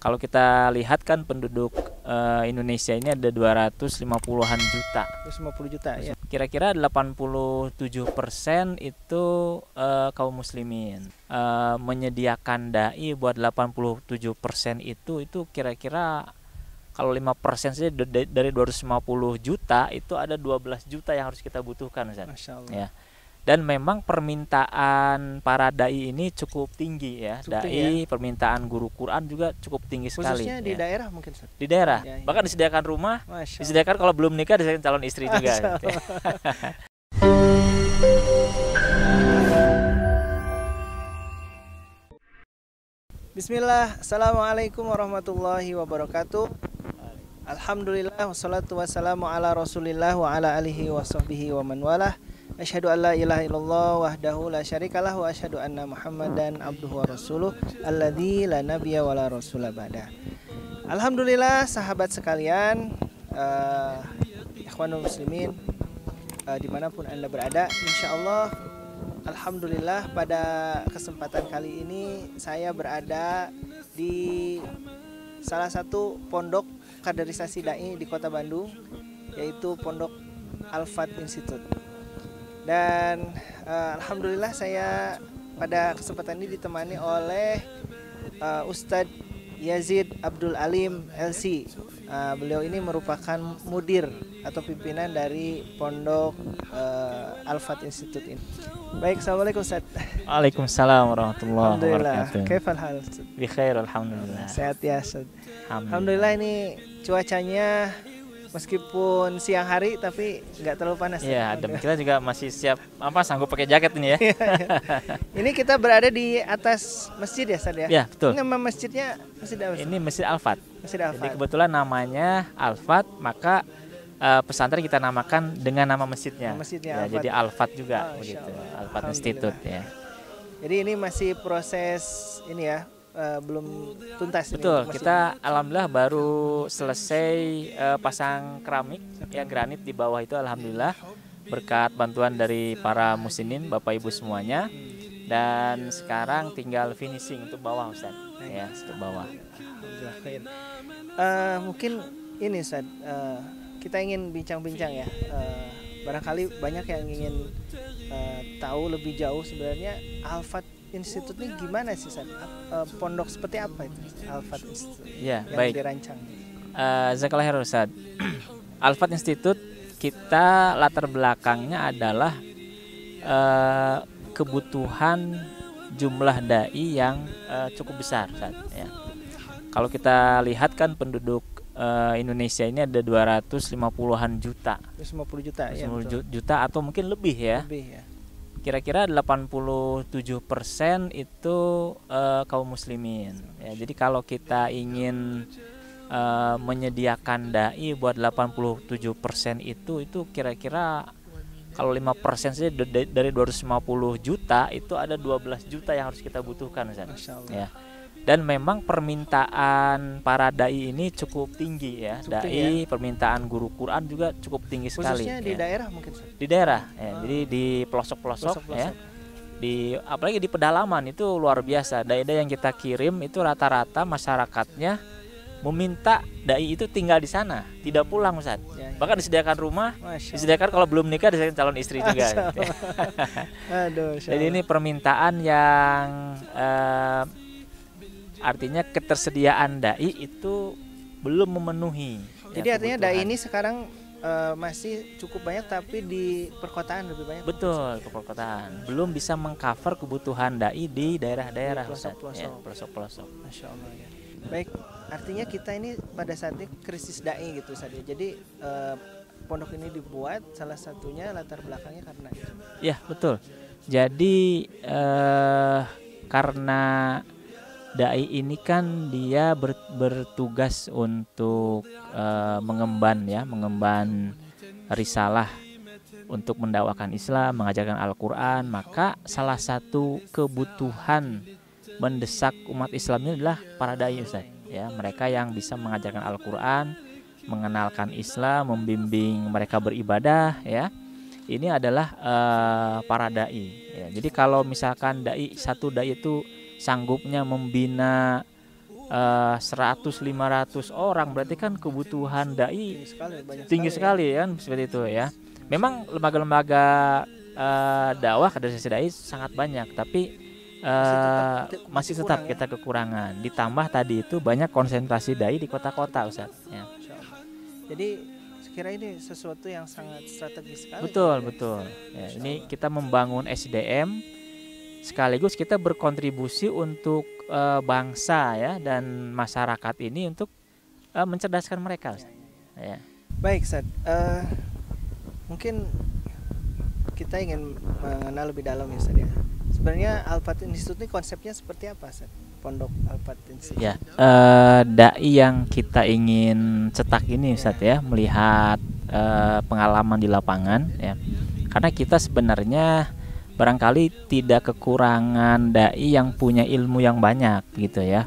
Kalau kita lihat kan penduduk Indonesia ini ada 250-an juta. 250 juta ya. Kira-kira 87% itu kaum muslimin. Menyediakan dai buat 87% itu kira-kira kalau 5% saja dari 250 juta itu ada 12 juta yang harus kita butuhkan, Ustaz. Masya Allah. Ya. Dan memang permintaan para dai ini cukup tinggi ya. Cukup Dai, tinggi, ya. Permintaan guru Quran juga cukup tinggi sekali. Khususnya di ya. daerah mungkin, Ustaz. Di daerah. Ya, ya. Bahkan disediakan rumah, Masya disediakan kalau belum nikah disediakan calon istri juga. Masya Allah. Bismillah, Assalamualaikum warahmatullahi wabarakatuh. Alhamdulillah, wassalatu wassalamu ala rasulillah wa ala alihi wa sahbihi wa man walah. Asyhadu an la ilaha illallah wahdahu la syarikalah wa asyhadu anna Muhammadan abduhu wa rasuluh alladzi la nabiyya wa la rasula ba'da. Alhamdulillah sahabat sekalian, ikhwanul muslimin, dimanapun Anda berada, insyaallah alhamdulillah pada kesempatan kali ini saya berada di salah satu pondok kaderisasi dai di Kota Bandung, yaitu Pondok Al-Fat Institute. Dan alhamdulillah saya pada kesempatan ini ditemani oleh Ustadz Yazid Abdul Alim LC. Beliau ini merupakan mudir atau pimpinan dari Pondok Al-Fat Institute ini. Baik, assalamualaikum Ustadz. Waalaikumsalam warahmatullahi Alhamdulillah. wabarakatuh. Kaifal hal? Bi khair alhamdulillah. Sehat ya Ustadz. Alhamdulillah, ini cuacanya meskipun siang hari tapi nggak terlalu panas. Iya, dan kita juga masih siap sanggup pakai jaket ini ya. Ini kita berada di atas masjid ya, Ustadz ya? Ya, betul. Nama masjidnya Masjid apa? Ini Masjid Al-Fat. Masjid Al-Fat. Jadi kebetulan namanya Al-Fat, maka pesantren kita namakan dengan nama masjidnya. Masjidnya Ya, Al-Fat. jadi Al-Fat juga begitu. Insyaallah. Al-Fat Institute ya. Jadi ini masih proses ini ya, belum tuntas. Betul, ini kita alhamdulillah baru selesai pasang keramik ya, granit di bawah itu alhamdulillah berkat bantuan dari para muslimin Bapak Ibu semuanya, dan sekarang tinggal finishing untuk bawah, Ustaz. Ya, untuk bawah. Alhamdulillah khair. Mungkin ini Ustaz, kita ingin bincang-bincang ya. Barangkali banyak yang ingin tahu lebih jauh sebenarnya Al-Fat Institute ini gimana sih, Ustaz? Pondok seperti apa itu Al-Fat Institute Ya, yang baik. dirancang? Jazakallahu khairan, Ustaz. Al-Fat Institute kita latar belakangnya adalah kebutuhan jumlah dai yang cukup besar, Ustaz, ya. Kalau kita lihat kan penduduk Indonesia ini ada 250-an juta. 250 juta ya. 250 juta atau mungkin lebih ya. Lebih ya. Kira-kira 87% itu kaum muslimin. Ya, jadi kalau kita ingin menyediakan dai buat 87% itu kira-kira kalau 5% saja dari 250 juta itu ada 12 juta yang harus kita butuhkan, Ustaz. Masya Allah. Ya. Dan memang permintaan para dai ini cukup tinggi ya. Cukup Dai, tinggi, ya. Permintaan guru Quran juga cukup tinggi sekali. Khususnya di ya. daerah mungkin, Ustaz. Di daerah ya. Jadi di pelosok-pelosok ya. Apalagi di pedalaman itu luar biasa. Dai-dai yang kita kirim itu rata-rata masyarakatnya meminta dai itu tinggal di sana, tidak pulang, Ustaz. Ya, ya. Bahkan disediakan rumah, disediakan kalau belum nikah disediakan calon istri juga. Aduh, Jadi ini permintaan yang artinya ketersediaan dai itu belum memenuhi. Jadi ya, artinya kebutuhan. dai ini sekarang masih cukup banyak tapi di perkotaan lebih banyak. Betul, ke perkotaan. Belum bisa mengcover kebutuhan dai di daerah-daerah, Di Ustaz. pelosok-pelosok. Ya, pelosok-pelosok. Masya Allah ya. Baik, artinya kita ini pada saat ini krisis dai gitu saja. Jadi pondok ini dibuat salah satunya latar belakangnya karena itu. Ya, betul. Jadi karena dai ini kan dia bertugas untuk mengemban risalah untuk mendakwakan Islam, mengajarkan Al-Quran. Maka salah satu kebutuhan mendesak umat Islam ini adalah para dai, Ustaz. Ya, mereka yang bisa mengajarkan Al-Quran, mengenalkan Islam, membimbing mereka beribadah. Ya, ini adalah para dai. Ya, jadi kalau misalkan satu dai itu sanggupnya membina 100-500 orang, berarti kan kebutuhan dai tinggi ya. sekali kan, seperti itu ya. Memang lembaga-lembaga dakwah kaderisasi dai sangat banyak, tapi masih tetap kita kekurangan. Ditambah tadi itu banyak konsentrasi dai di kota-kota, Ustaz. Ya. Jadi sekira ini sesuatu yang sangat strategis sekali. Betul. Ya, ini kita membangun SDM sekaligus kita berkontribusi untuk bangsa ya dan masyarakat ini untuk mencerdaskan mereka. Ya. Baik, Ustaz. Mungkin kita ingin mengenal lebih dalam ya, Ustaz ya. Sebenarnya Al-Fat Institute ini konsepnya seperti apa, Ustaz? Pondok Al-Fat Institute. Ya, dai yang kita ingin cetak ini, Ustaz ya, melihat pengalaman di lapangan ya. Karena kita sebenarnya barangkali tidak kekurangan dai yang punya ilmu yang banyak gitu ya.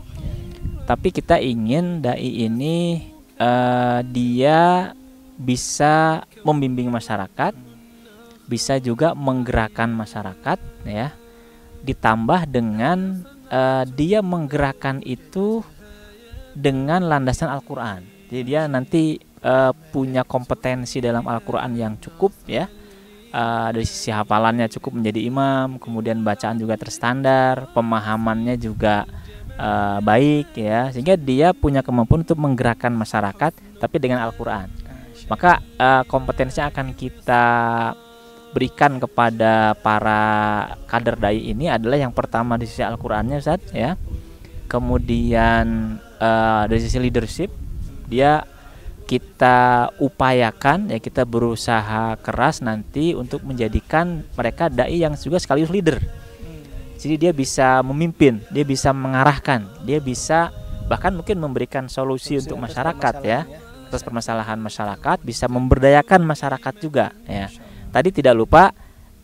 Tapi kita ingin dai ini dia bisa membimbing masyarakat, bisa juga menggerakkan masyarakat ya. Ditambah dengan dia menggerakkan itu dengan landasan Al-Quran. Jadi dia nanti punya kompetensi dalam Al-Quran yang cukup ya. Dari sisi hafalannya cukup menjadi imam, kemudian bacaan juga terstandar, pemahamannya juga baik ya, sehingga dia punya kemampuan untuk menggerakkan masyarakat tapi dengan Al-Quran. Maka kompetensinya akan kita berikan kepada para kader dai ini adalah yang pertama di sisi Al-Qur'annya, Ustaz ya. Kemudian dari sisi leadership dia kita upayakan ya, kita berusaha keras nanti untuk menjadikan mereka dai yang juga sekaligus leader. Jadi dia bisa memimpin, dia bisa mengarahkan, dia bisa bahkan mungkin memberikan solusi untuk masyarakat ya, atas permasalahan masyarakat, bisa memberdayakan masyarakat juga ya. Tadi tidak lupa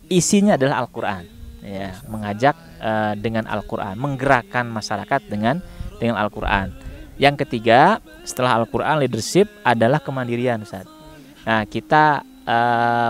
isinya adalah Al-Quran ya, mengajak dengan Al-Quran, menggerakkan masyarakat dengan Al-Quran. Yang ketiga setelah Al-Quran leadership adalah kemandirian, Ustaz. Nah kita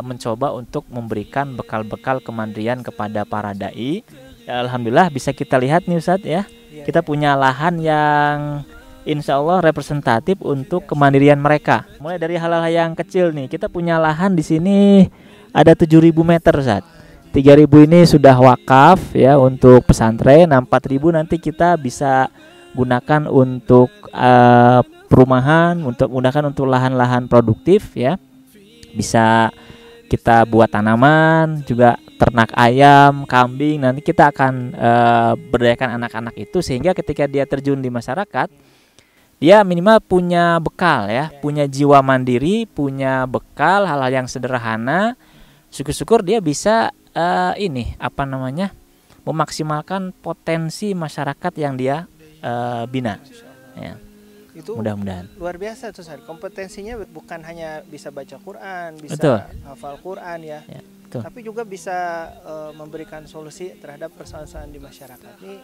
mencoba untuk memberikan bekal-bekal kemandirian kepada para dai. Ya, alhamdulillah bisa kita lihat nih, Ustaz ya, kita punya lahan yang insya Allah representatif untuk kemandirian mereka. Mulai dari hal-hal yang kecil nih, kita punya lahan di sini ada 7.000 meter, Ustaz. 3.000 ini sudah wakaf ya untuk pesantren. 4.000 nanti kita bisa gunakan untuk perumahan, untuk gunakan untuk lahan-lahan produktif ya. Bisa kita buat tanaman, juga ternak ayam, kambing. Nanti kita akan berdayakan anak-anak itu sehingga ketika dia terjun di masyarakat, dia minimal punya bekal ya, punya jiwa mandiri, punya bekal hal-hal yang sederhana. Syukur-syukur dia bisa memaksimalkan potensi masyarakat yang dia bina. Ya. Itu mudah-mudahan luar biasa tuh, kompetensinya bukan hanya bisa baca Quran, bisa betul. Hafal Quran ya tapi juga bisa memberikan solusi terhadap persoalan di masyarakat. Ini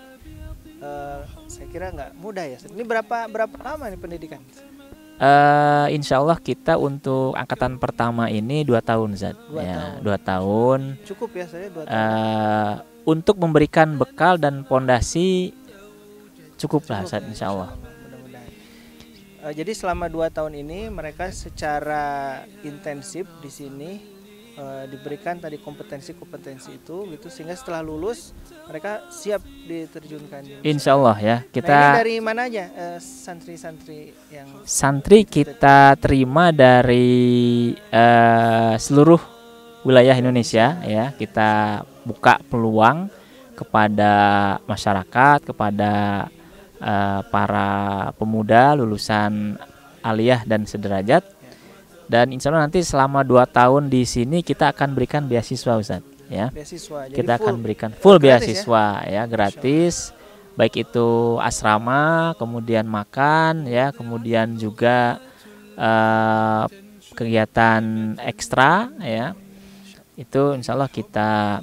saya kira nggak mudah ya. Ini berapa lama nih pendidikan? Insya Allah kita untuk angkatan pertama ini 2 tahun, Zat. 2 tahun. Cukup ya saya 2 tahun. Untuk memberikan bekal dan pondasi cukup lah, Zat, insya Allah. Mudah-mudahan. Jadi selama 2 tahun ini mereka secara intensif di sini diberikan tadi kompetensi itu gitu, sehingga setelah lulus mereka siap diterjunkan. Insya Allah ya. Kita ini dari mana aja santri-santri yang santri kita terima dari seluruh wilayah Indonesia ya. Kita buka peluang kepada masyarakat, kepada para pemuda lulusan aliyah dan sederajat. Dan insya Allah nanti selama 2 tahun di sini kita akan berikan beasiswa, Ustaz ya. Beasiswa. Jadi kita akan berikan full beasiswa ya, gratis. Baik itu asrama, kemudian makan ya, kemudian juga kegiatan ekstra ya. Itu insya Allah kita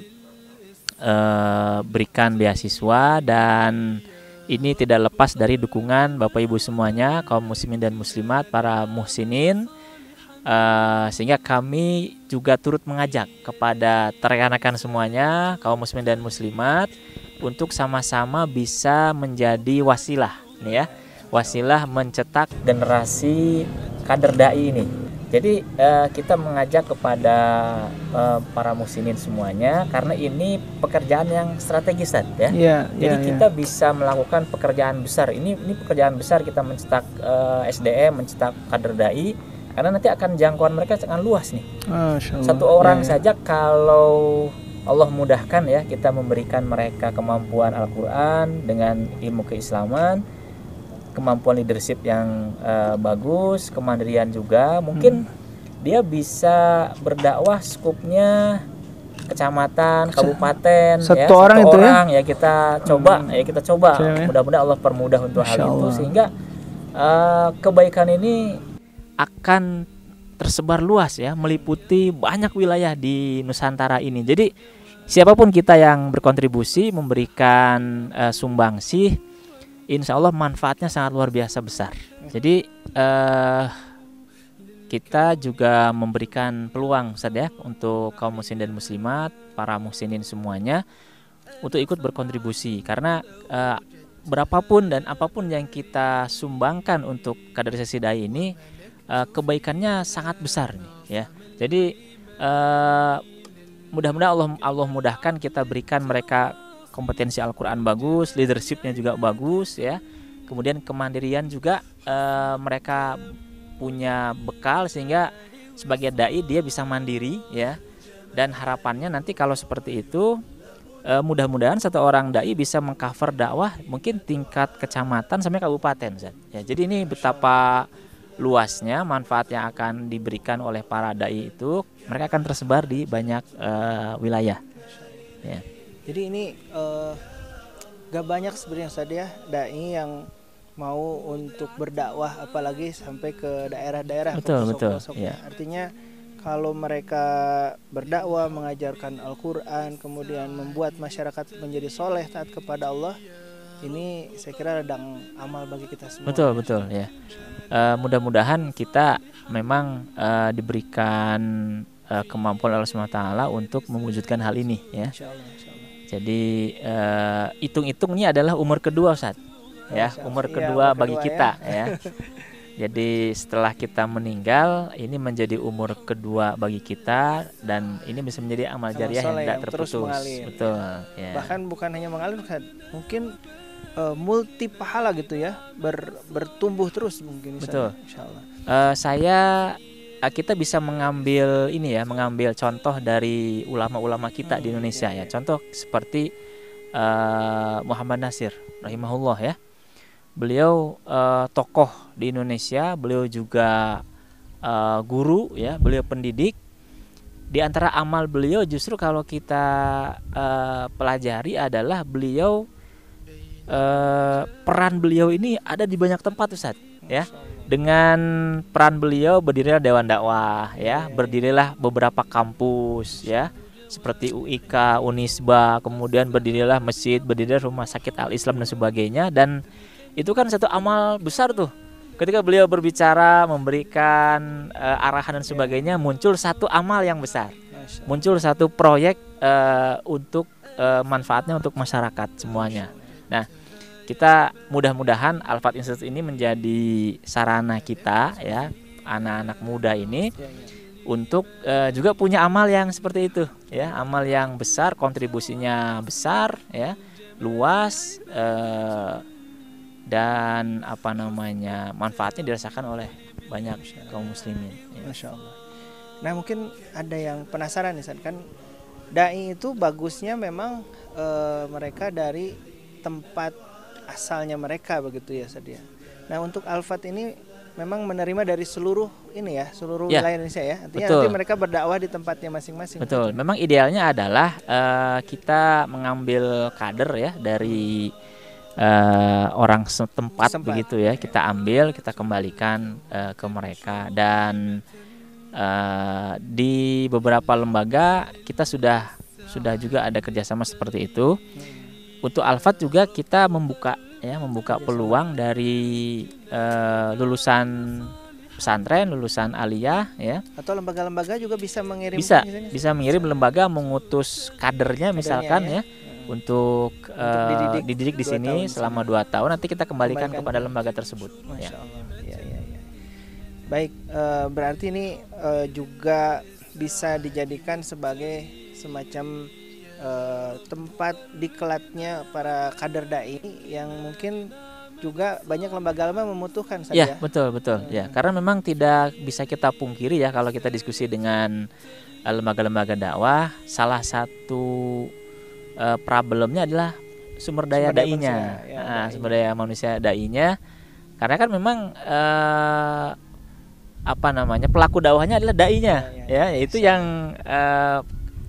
berikan beasiswa, dan ini tidak lepas dari dukungan Bapak Ibu semuanya, kaum muslimin dan muslimat, para muhsinin. Sehingga kami juga turut mengajak kepada rekan-rekan semuanya, kaum muslimin dan muslimat, untuk sama-sama bisa menjadi wasilah nih ya, wasilah mencetak generasi kader dai ini. Jadi kita mengajak kepada para muslimin semuanya, karena ini pekerjaan yang strategis, ya. Jadi kita bisa melakukan pekerjaan besar. Ini pekerjaan besar, kita mencetak SDM, mencetak kader dai, karena nanti akan jangkauan mereka sangat luas nih. Satu orang saja kalau Allah mudahkan ya, kita memberikan mereka kemampuan Al-Quran dengan ilmu keislaman, kemampuan leadership yang bagus, kemandirian juga, mungkin dia bisa berdakwah skupnya kecamatan, kabupaten, satu orang ya kita coba, mudah-mudahan Allah permudah untuk hal itu, sehingga kebaikan ini akan tersebar luas ya, meliputi banyak wilayah di Nusantara ini. Jadi siapapun kita yang berkontribusi, memberikan sumbangsih, insya Allah manfaatnya sangat luar biasa besar. Jadi kita juga memberikan peluang, Ustaz ya, untuk kaum muslim dan muslimat, para muhsinin semuanya, untuk ikut berkontribusi. Karena berapapun dan apapun yang kita sumbangkan untuk kaderisasi dai ini, kebaikannya sangat besar nih ya. Jadi mudah-mudahan Allah mudahkan, kita berikan mereka kompetensi Al-Quran bagus, leadershipnya juga bagus ya. Kemudian kemandirian juga, mereka punya bekal sehingga sebagai dai dia bisa mandiri ya. Dan harapannya nanti kalau seperti itu, mudah-mudahan satu orang dai bisa mengcover dakwah mungkin tingkat kecamatan sampai kabupaten, Zat. Ya, jadi ini betapa luasnya manfaat yang akan diberikan oleh para dai itu, mereka akan tersebar di banyak wilayah ya. Jadi ini gak banyak sebenarnya Ustaz ya dai yang mau untuk berdakwah, apalagi sampai ke daerah-daerah. Betul. Ya. Artinya kalau mereka berdakwah, mengajarkan Al-Quran, kemudian membuat masyarakat menjadi soleh, taat kepada Allah, ini saya kira ladang amal bagi kita semua. Betul ya. Mudah-mudahan kita memang diberikan kemampuan Allah SWT untuk mewujudkan hal ini ya. Insya Allah. Jadi hitung-hitung ini adalah umur kedua, Ustaz. Ya, umur kedua bagi kita ya. Jadi setelah kita meninggal, ini menjadi umur kedua bagi kita, dan ini bisa menjadi amal jariah yang tidak terputus. Betul. Ya. Bahkan bukan hanya mengalir, mungkin multi pahala gitu ya, bertumbuh terus mungkin. Betul. Insyaallah. Kita bisa mengambil contoh dari ulama-ulama kita di Indonesia ya. Contoh seperti Muhammad Nasir rahimahullah ya. Beliau tokoh di Indonesia, beliau juga guru ya, beliau pendidik. Di antara amal beliau justru kalau kita pelajari adalah beliau, peran beliau ini ada di banyak tempat, Ustaz ya. Dengan peran beliau berdirilah Dewan Dakwah ya, berdirilah beberapa kampus ya, seperti UIK, Unisba, kemudian berdirilah masjid, berdirilah rumah sakit Al-Islam dan sebagainya. Dan itu kan satu amal besar tuh. Ketika beliau berbicara, memberikan arahan dan sebagainya, muncul satu amal yang besar, muncul satu proyek untuk manfaatnya untuk masyarakat semuanya. Nah, kita mudah-mudahan Al-Fat Institute ini menjadi sarana kita ya, anak-anak muda ini untuk juga punya amal yang seperti itu ya, amal yang besar, kontribusinya besar ya, luas, dan manfaatnya dirasakan oleh banyak kaum muslimin ya. Masya Allah. Nah, mungkin ada yang penasaran nih, kan dai itu bagusnya memang mereka dari tempat asalnya mereka begitu ya, Sadia. Nah, untuk Al-Fat ini memang menerima dari seluruh wilayah Indonesia ya. Artinya nanti mereka berdakwah di tempatnya masing-masing. Betul. Memang idealnya adalah kita mengambil kader ya dari orang setempat begitu ya. Kita ambil, kita kembalikan ke mereka, dan di beberapa lembaga kita sudah juga ada kerjasama seperti itu. Untuk Al-Fat juga kita membuka peluang dari lulusan pesantren, lulusan aliyah ya. Atau lembaga-lembaga juga bisa mengirim. Bisa mengirim lembaga mengutus kadernya misalkan ya. untuk dididik di sini selama 2 tahun. Nanti kita kembalikan kepada lembaga tersebut. Masya Allah. Ya. Baik, berarti ini juga bisa dijadikan sebagai semacam tempat diklatnya para kader dai yang mungkin juga banyak lembaga-lembaga membutuhkan saja. Ya, betul. Ya, karena memang tidak bisa kita pungkiri ya, kalau kita diskusi dengan lembaga-lembaga dakwah, salah satu problemnya adalah sumber daya dai-nya. Sumber daya manusia dai-nya. Karena kan memang pelaku dakwahnya adalah dai-nya, yaitu yang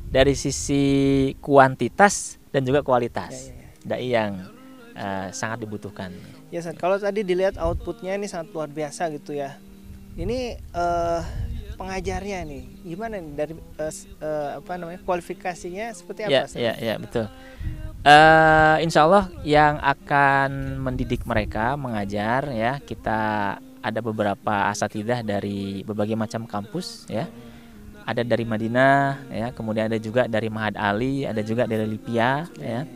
dari sisi kuantitas dan juga kualitas. Dai yang sangat dibutuhkan. Ya, Ustaz, kalau tadi dilihat outputnya ini sangat luar biasa gitu ya. Ini pengajarnya nih gimana nih dari kualifikasinya seperti apa? Ya, betul. Insya Allah yang akan mendidik mereka mengajar ya, kita ada beberapa asatidzah dari berbagai macam kampus ya. Ada dari Madinah ya, kemudian ada juga dari Ma'had Ali, ada juga dari Lipia ya.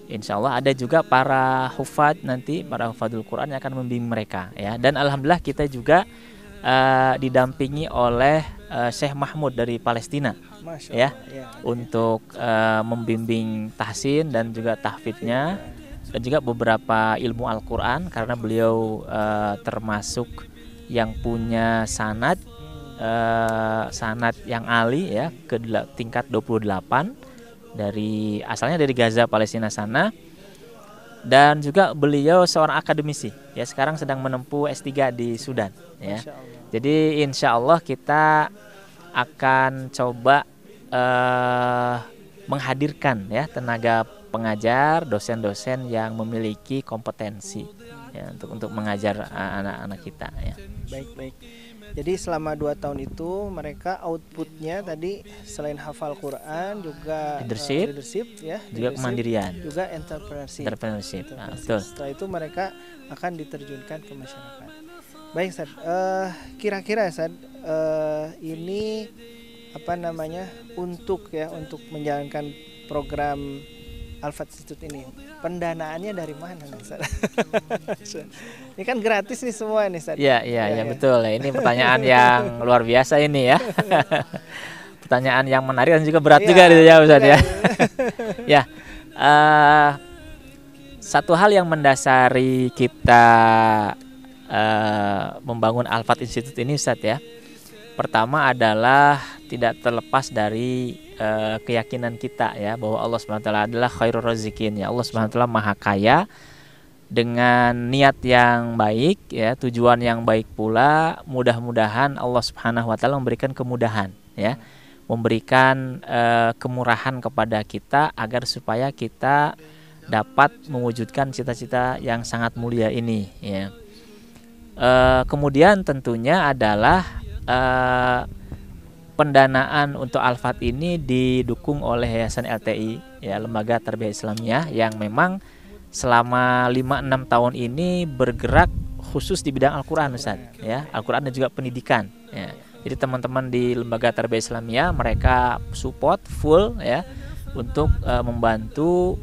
Insya Allah ada juga para hufad nanti, para hufadul Quran yang akan membimbing mereka ya. Dan alhamdulillah kita juga didampingi oleh Syekh Mahmud dari Palestina ya, untuk membimbing tahsin dan juga tahfidnya, dan juga beberapa ilmu Al-Quran, karena beliau termasuk yang punya sanad yang ali ya, ke tingkat 28, asalnya dari Gaza, Palestina sana. Dan juga beliau seorang akademisi ya, sekarang sedang menempuh S3 di Sudan ya. Jadi insya Allah kita akan coba menghadirkan ya tenaga pengajar, dosen-dosen yang memiliki kompetensi ya, untuk mengajar anak-anak kita ya. Baik. Jadi selama 2 tahun itu mereka outputnya tadi selain hafal Quran juga leadership ya, juga kemandirian, juga entrepreneurship. Betul. Setelah itu mereka akan diterjunkan ke masyarakat. Baik, Ustaz. Kira-kira Ustaz, ini untuk menjalankan program Al-Fat Institute ini, pendanaannya dari mana nih, Ustaz? Ini kan gratis nih semua nih, Ustaz. Iya, betul. Ini pertanyaan yang luar biasa ini ya. Pertanyaan yang menarik dan juga berat juga dijawab, Ustaz ya. Ya, satu hal yang mendasari kita membangun Al-Fat Institute ini, Ustaz ya. Pertama adalah tidak terlepas dari keyakinan kita ya, bahwa Allah SWT adalah khairur razikin ya. Allah SWT maha kaya. Dengan niat yang baik ya, tujuan yang baik pula, mudah-mudahan Allah SWT memberikan kemudahan ya, memberikan kemurahan kepada kita agar supaya kita dapat mewujudkan cita-cita yang sangat mulia ini ya. Kemudian tentunya adalah pendanaan untuk Al-Fat ini didukung oleh Yayasan LTI ya, Lembaga Tarbiyah Islamiyah, yang memang selama 5-6 tahun ini bergerak khusus di bidang Al-Quran, Ustaz ya, Al-Quran dan juga pendidikan ya. Jadi teman-teman di Lembaga Tarbiyah Islamiyah mereka support full ya untuk membantu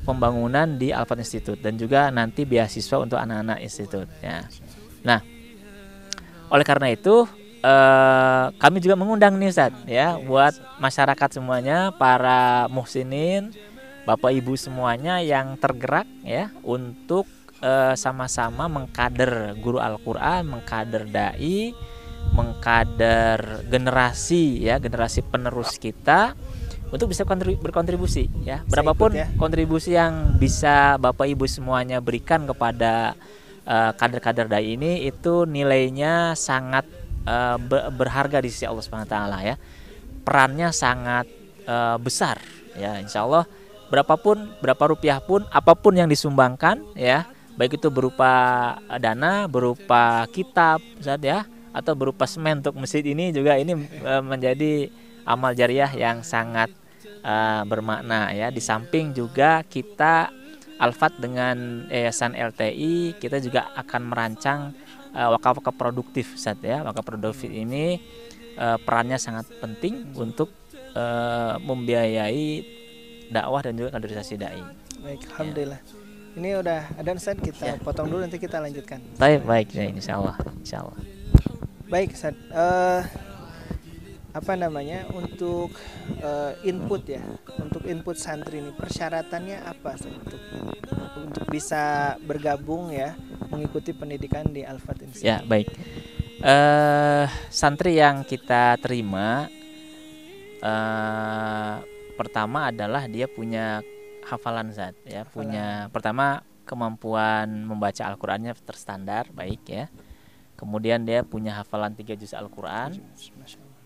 pembangunan di Al-Fat Institute dan juga nanti beasiswa untuk anak-anak institut ya. Nah, oleh karena itu kami juga mengundang nih, Ustaz ya, buat masyarakat semuanya, para muhsinin, Bapak Ibu semuanya yang tergerak ya untuk sama-sama mengkader guru Al-Quran, mengkader dai, mengkader generasi penerus kita untuk bisa berkontribusi ya. Berapapun kontribusi yang bisa Bapak Ibu semuanya berikan kepada kader-kader dai ini, itu nilainya sangat berharga di sisi Allah SWT ya. Perannya sangat besar ya. Insya Allah berapa rupiah pun, apapun yang disumbangkan ya, baik itu berupa dana, berupa kitab, Ustaz ya, atau berupa semen untuk masjid ini, juga ini menjadi amal jariah yang sangat bermakna ya. Di samping juga kita Al-Fat dengan Yayasan LTI, kita juga akan merancang wakaf-wakaf produktif, Ustaz ya. Wakaf produktif ini perannya sangat penting untuk membiayai dakwah dan juga kaderisasi dai. Baik, alhamdulillah. Ini udah ada Ustaz, kita potong dulu nanti kita lanjutkan. Baik ya, insyaallah. Baik Ustaz, apa namanya untuk input ya, untuk input santri ini persyaratannya apa Ustaz, untuk bisa bergabung ya mengikuti pendidikan di Al-Fat Institute? Ya baik, santri yang kita terima pertama adalah dia punya hafalan Zat ya, punya pertama kemampuan membaca Al-Qur'annya terstandar baik ya. Kemudian dia punya hafalan 3 juz Al-Qur'an.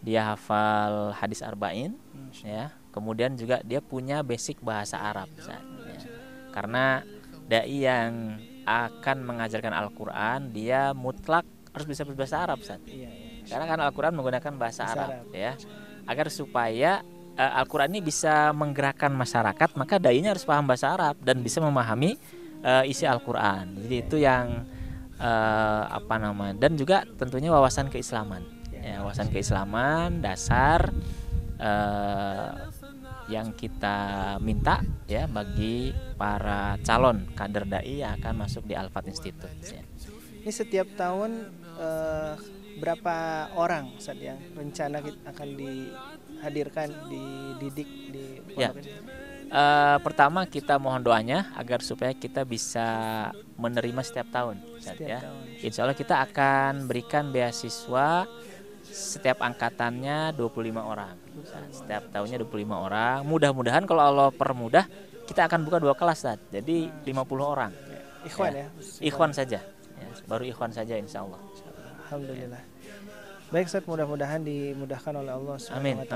Dia hafal hadis arba'in ya. Kemudian juga dia punya basic bahasa Arab Zat, ya. Karena dai yang akan mengajarkan Al-Qur'an dia mutlak harus bisa berbahasa Arab Zat. Karena kan Al-Qur'an menggunakan bahasa Arab ya. Agar supaya Al-Qur'an ini bisa menggerakkan masyarakat, maka dai-nya harus paham bahasa Arab dan bisa memahami isi Al-Qur'an. Jadi itu yang dan juga tentunya wawasan keislaman. Ya, wawasan keislaman dasar yang kita minta ya bagi para calon kader dai yang akan masuk di Al-Fat Institute. Ya. Ini setiap tahun berapa orang Ustaz yang rencana akan dihadirkan, dididik di pondok ini? Pertama kita mohon doanya agar supaya kita bisa menerima setiap tahun, ya. Insya Allah kita akan berikan beasiswa setiap angkatannya 25 orang. Setiap tahunnya 25 orang. Mudah-mudahan kalau Allah permudah kita akan buka 2 kelas, Ustaz. Jadi 50 orang. Ikhwan ya. Ikhwan saja. Ya, baru ikhwan saja insya Allah. Alhamdulillah. Baik Ustaz, mudah-mudahan dimudahkan oleh Allah SWT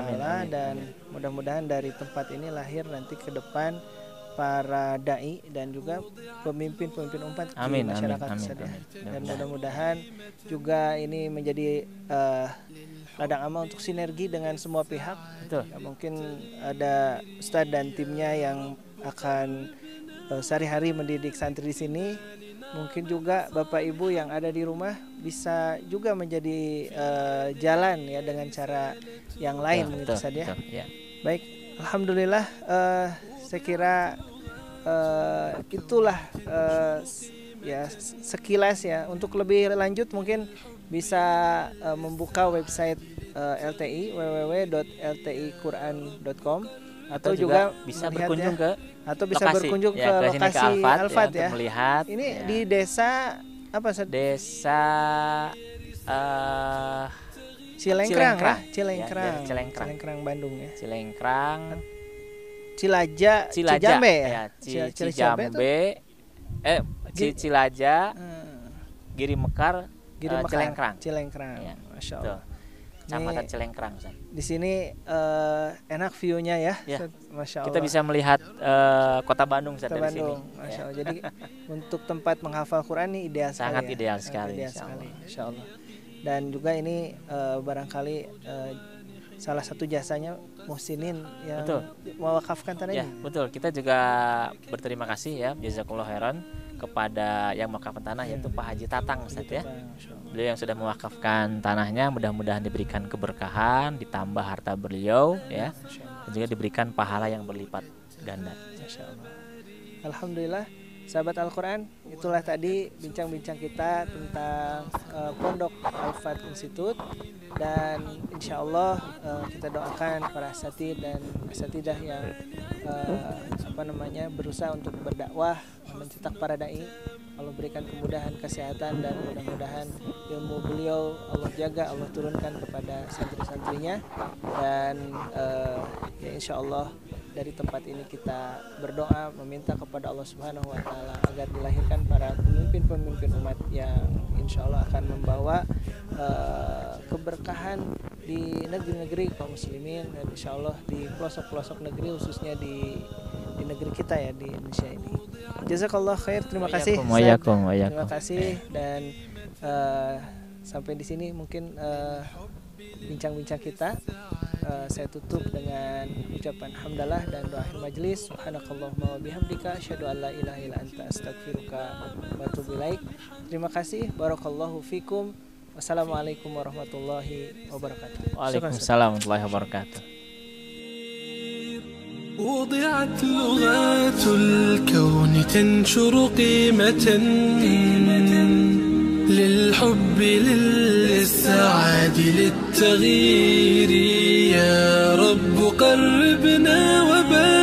dan mudah-mudahan dari tempat ini lahir nanti ke depan para dai dan juga pemimpin-pemimpin umat di masyarakat. Dan mudah-mudahan juga ini menjadi ladang amal untuk sinergi dengan semua pihak. Ya, mungkin ada Ustaz dan timnya yang akan sehari-hari mendidik santri di sini. Mungkin juga Bapak Ibu yang ada di rumah bisa juga menjadi jalan ya dengan cara yang lain begitu saja. Ya. Baik, alhamdulillah saya kira itulah ya sekilas ya. Untuk lebih lanjut mungkin bisa membuka website LTI www.ltiquran.com atau juga bisa berkunjung ke berkunjung ke lokasi Al-Fat ya. Melihat ini di desa apa Ustaz? Desa Cilengkrang Bandung ya. Cilengkrang, Cilajambe ya. Cilaja, Giri Mekar, Cilengkrang. Ya. Masya Allah. Kecamatan Cilengkrang. Di sini enak view-nya ya. Masya Allah. Kita bisa melihat kota Bandung dari sini. Masya Allah. Jadi untuk tempat menghafal Quran ini ideal sangat sekali. Ideal sekali. Masya Allah. Dan juga ini barangkali salah satu jasanya Muhsinin yang mewakafkan tanah ini. Betul. Kita juga berterima kasih ya, jazakallahu khairan kepada yang mewakafkan tanah yaitu Pak Haji Tatang Ustaz ya. Beliau yang sudah mewakafkan tanahnya, mudah-mudahan diberikan keberkahan, ditambah harta beliau ya. Dan juga diberikan pahala yang berlipat ganda. Alhamdulillah. Sahabat Al-Quran, itulah tadi bincang-bincang kita tentang Pondok Al-Fat Institute. Dan insya Allah kita doakan para asatid dan asatidah yang berusaha untuk berdakwah, mencetak para dai. Allah berikan kemudahan kesehatan dan mudah-mudahan ilmu beliau Allah jaga, Allah turunkan kepada santri-santrinya. Dan ya insya Allah dari tempat ini kita berdoa meminta kepada Allah Subhanahu wa taala agar dilahirkan para pemimpin-pemimpin umat yang insya Allah akan membawa keberkahan di negeri-negeri kaum muslimin dan insya Allah di pelosok-pelosok negeri, khususnya di negeri kita ya, di Indonesia ini. Jazakallah khair, terima kasih. Terima kasih dan sampai di sini mungkin bincang-bincang kita. Saya tutup dengan ucapan hamdalah dan doa akhir majelis. Subhanakallahumma wa bihamdika asyhadu an la ilaha illa anta astaghfiruka wa atubu ilaik. Terima kasih. Barakallahu fikum. Wassalamualaikum warahmatullahi wabarakatuh. Waalaikumsalam warahmatullahi wabarakatuh. وضعت لغات الكون تنشر قيمة للحب للسعاد للتغيير. يا رب قربنا وبارك